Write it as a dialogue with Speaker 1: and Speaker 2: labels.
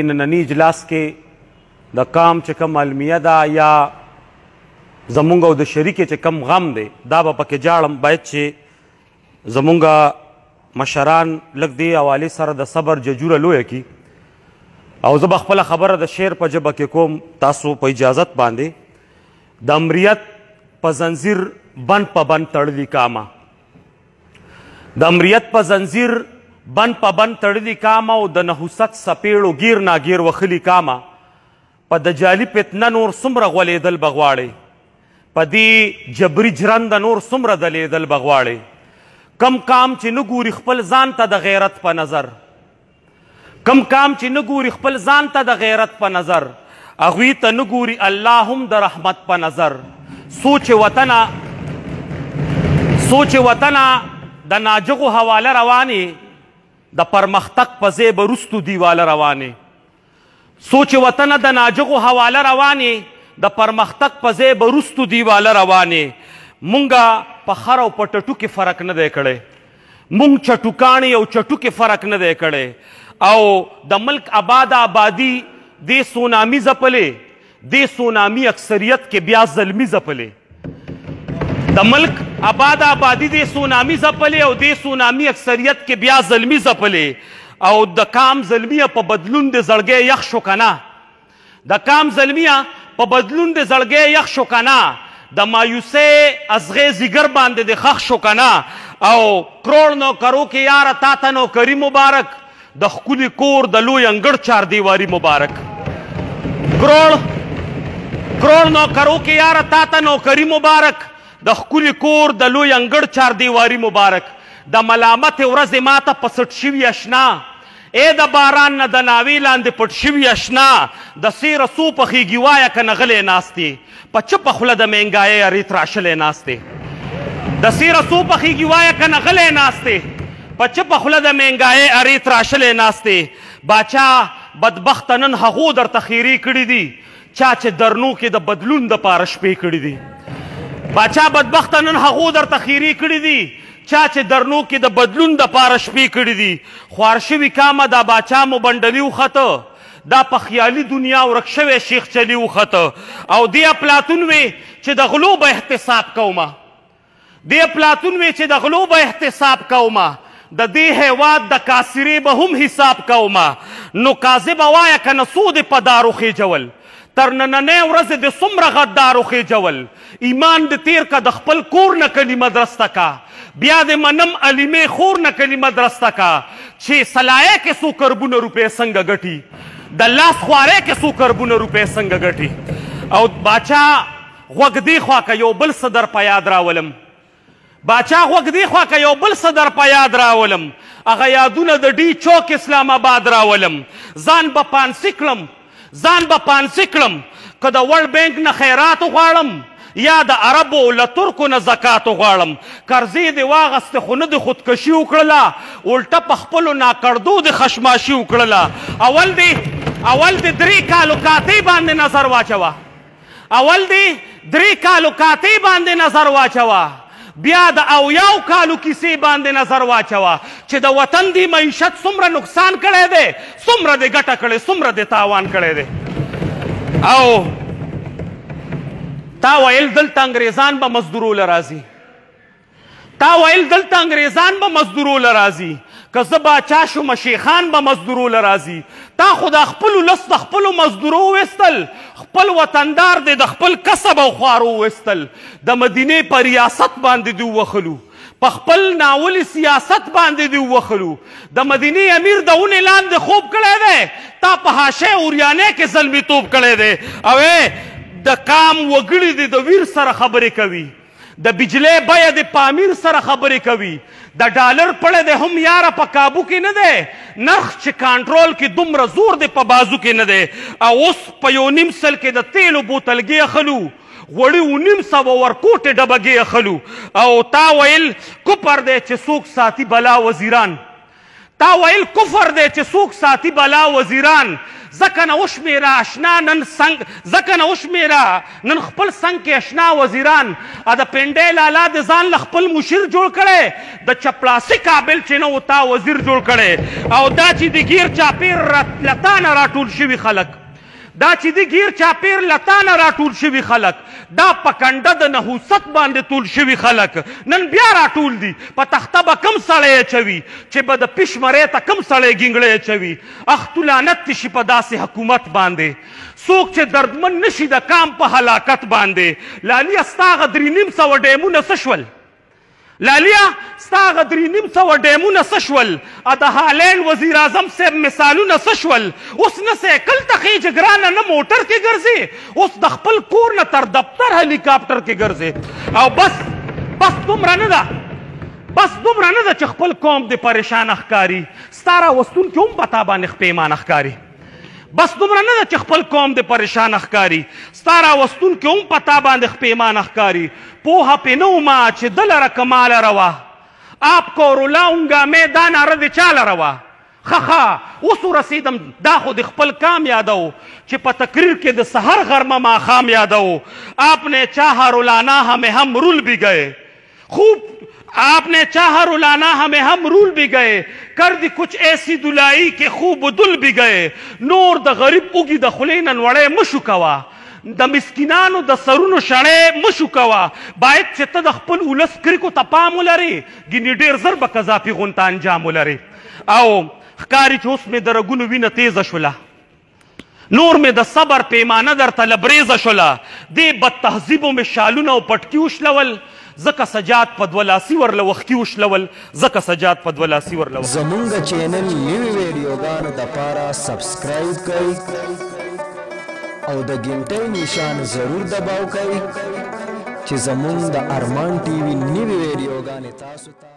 Speaker 1: نننی اجلاس کې د کام چې کوم المیه ده یا زمونږ او د شریک چې کوم غم دی دا به پکې جاړم باید چې زمونږ مشران لږ دې حوالې سره د صبر ججوره لویه کړي او زه به خپله خبره د شعر په ژبه کې کوم تاسو په اجازت باندې د امریت په زنځیر بند په بند تړلي کامه د امریت په زنځیر بند په بند تړلي کامه او د نحوست سپېړو ګیر ناګیر وخلي کامه په د جالي فتنه نور څومره غولېدل به غواړې په دې جبري جرنده نور څومره دلېدل به غواړې کم کام چې نه ګوري خپل ځان ته د غیرت په نظر کم کام چې نه ګوري خپل ځان ته د غیرت په نظر هغوی ته نه ګوري الله هم د رحمت په نظر سوچ وطنه د ناجغو حواله روانې د پرمختګ په ځای به وروستو دیواله روانې سوچ وطنه د ناجغو حواله روانې د پرمختګ په ځای به وروستو دیواله روانې مونږه په خر او په ټټو کې فرق نه دی کړی مونږ چټوکاڼې او چټو کې فرق نه دی کړی او د ملک آبادی دې سونامي ځپلې دې سونامي اکثریت کې بیا ظلمي ځپلې د ملک آبادی دې سونامي ځپلې او دې سونامي اکثریت کې بیا ظلمي ځپلې او د کام زلمیه په بدلون د زړګی یخ شو که نه د کام زلمیه په بدلون د زړګی یخ شو که نه د مایوسۍ ازغې زیګر باندې د خښ شو که نه او کروڑ نوکرو کې یاره تا ته نوکري مبارک د ښکلي کور د لوی انګړ چاردیواري مبارک کروڑ نوکرو کې یاره تا ته نوکري مبارک د ښکلي کور د لوی انګړ چاردیواري مبارک د ملامتې ورځې ماته په سټ شوي اشنا ای د باران نه د ناوې لاندې پټ شوي اشنا د سیره څو پخېږي وایه که نه غلی ناستې په چپه خوله د مهنګایۍ اریت راشلی ناستې د سیره څو پخېږي وایه که نه غلی ناستې په چپه خوله د مهنګایۍ اریت راشلی ناستې باچا بدبخته نن هغو درته خیرې کړي دي چا چې درنو کې د بدلون دپاره شپې کړي دي باچا بدبخته نن هغو درته خیرې کړي دي چا چې درنو کې د بدلون دپاره شپې کړي دي خوار شوي کامه دا باچا مو بنډلي وخته دا په خیالي دنیا ورک شوی شیخ چلي وخته او دې اپلاتون وی چې د غلو به احتساب کومه دې اپلاتون وی چې د غلو به احتساب کومه د دې هیواد د کاسرې به هم حساب کومه نو کاذبه وایه که نه څو دې په دارو خېجول تر نننۍ ورځې د څومره غدارو خېجول ایمان د تیر که د خپل کور نه کلمه درسته کا بیا د منم علیمې خور نه کلمه درسته کا چې سلایه کې څو کربونه روپۍ څنګه ګټي د لاس خوارۍ کې څو کربونه روپۍ څنګه ګټي او باچا غوږ دې خوا که یو بل څه در په یاد راولم باچا غوږ دې خوا که یو بل څه در په یاد راولم هغه یادونه د ډي چوک اسلام آباد راولم ځان به پانسي کړم که د ورلډ بینک نه خیرات وغواړم یا د عربو له ترکو نه زکات وغواړم قرضې دې واغستې خو نه د خودکشي وکړله الټه په خپلو ناکړدو د خشماشي وکړله اول دې 3 کالو کاتۍ باندې نظر واچوه بیا د اویاو کالو کیسې باندې نظر واچوه چې د وطن دی معیشت څومره نقصان کړی دی څومره دې ګټه کړې څومره دې تاوان کړی دی او تا ویل دلته انګریزان به مزدوروله راځي که زه باچا شومه شیخان به مزدوروله راځي تا خو د خپلو لس د خپلو مزدورو وویستل خپل وطندار دی د خپل کسب او خوارو وویستل د مدینې په ریاست باندې دې ووښلو په خپل ناولي سیاست باندې دې ووښلو د مدینې امیر د ونې لاندې خوب کړی دی تا په حاشۍ اوریانۍ کې زلمیتوب کړی دی او د کام وګړي دې د ویر سره خبرې کوي د بجلی بیه د پامیر سره خبرې کوي د ډالر پړه دی هم یاره په کابو کې نه دی نرخ چې کانټرول کې دومره زور دی په بازو کې نه دی او اوس په 1.5 سل کې د تیلو بوتلګې اخلو غوړي 900 ورکوټې ډبګې اخلو او تا ویل کوپر دی چې څوک ساتي بلا وزیران تا ویل کفر دی چې څوک ساتي بلا وزیران ځکه نه وشمېره اشنا نن خپل څنګ کې اشنا وزیران د پنډۍ لالا د ځان له خپل مشیر جوړ کړی د چپړاسي کابل چې نه و تا وزیر جوړ کړی او دا چې د ګیر چاپیر له تا نه راټول شوي خلک دا چې د ګیر چاپیر له تا نه راټول شوي خلک دا په کنډه د نحوست باندې ټول شوي خلک نن بیا راټول دي په تخته به کم سړی اچوي چې به د پیشمرۍ ته کم سړی ګینګړی اچوي اختو لعنت دې شي په داسې حکومت باندې څوک چې دردمن نشي د کام په هلاکت باندې لاليه ستا هغه 3,500 ډیمونه څه شول لاليه ستا هغه 3,500 ډیمونه څه شول د هالینډ وزیر اعظم صاحب مثالونه څه شول اوس نه سایکل ته خیجه ګرانه نه موټر کې ګرځې اوس د خپل کور نه تر دفتر هلیکاپټر کې ګرځې او بس دومره نه ده چې خپل قوم دې پریشان ښکاري ستا راوستونکي هم په تا باندې پیمانه ښکاري بس دومره نه ده چې خپل قوم دې پریشان ښکاري ستا راوستونکي هم په تا باندې پیمانه ښکاري پوهه پې نه وما چې ده لره کماله روا آپ کو رلاؤنگا میں دا نعره دې چا لره وه ښه اوس ورسېدم دا خو د خپل کام یادو چې په تقریر کې د سحر غرمه ماښام یادو آپ نے چاہا رلانا ہمیں ہم رول بھی گئے خوب آپ نے چاہا رلانا ہمیں ہم رول بھی گئے کر دی کچھ ایسی دلائی کہ خوب دل بھی گئے نور د غریب اوږي د خولې نه نوړی مشو کوه د مسکینانو د سرونو شړی مشو کوه باید چې ته د خپل ولس کرکو ته پام ولرې ګینې ډېر زر به قذافي غونته انجام ولرې او ښکاري چې اوس مې د رګونو وینه تیزه شوله نور مې د صبر پیمانه درته لبریزه شوله دې بد تهذیبو مې شالونه او پټکي وشلول زکه سجاد په دولاسي ورله وختي وشلول زکه سجاد په دولاسي ورله
Speaker 2: زمونږ چینل نوي ویډیوګانو دپاره سبسکرایب کړئ او د ګنټۍ نشان ضرور دباو کړئ چې زمونږ د ارمان ټي وي نوي ویډیوګانې تاسو ته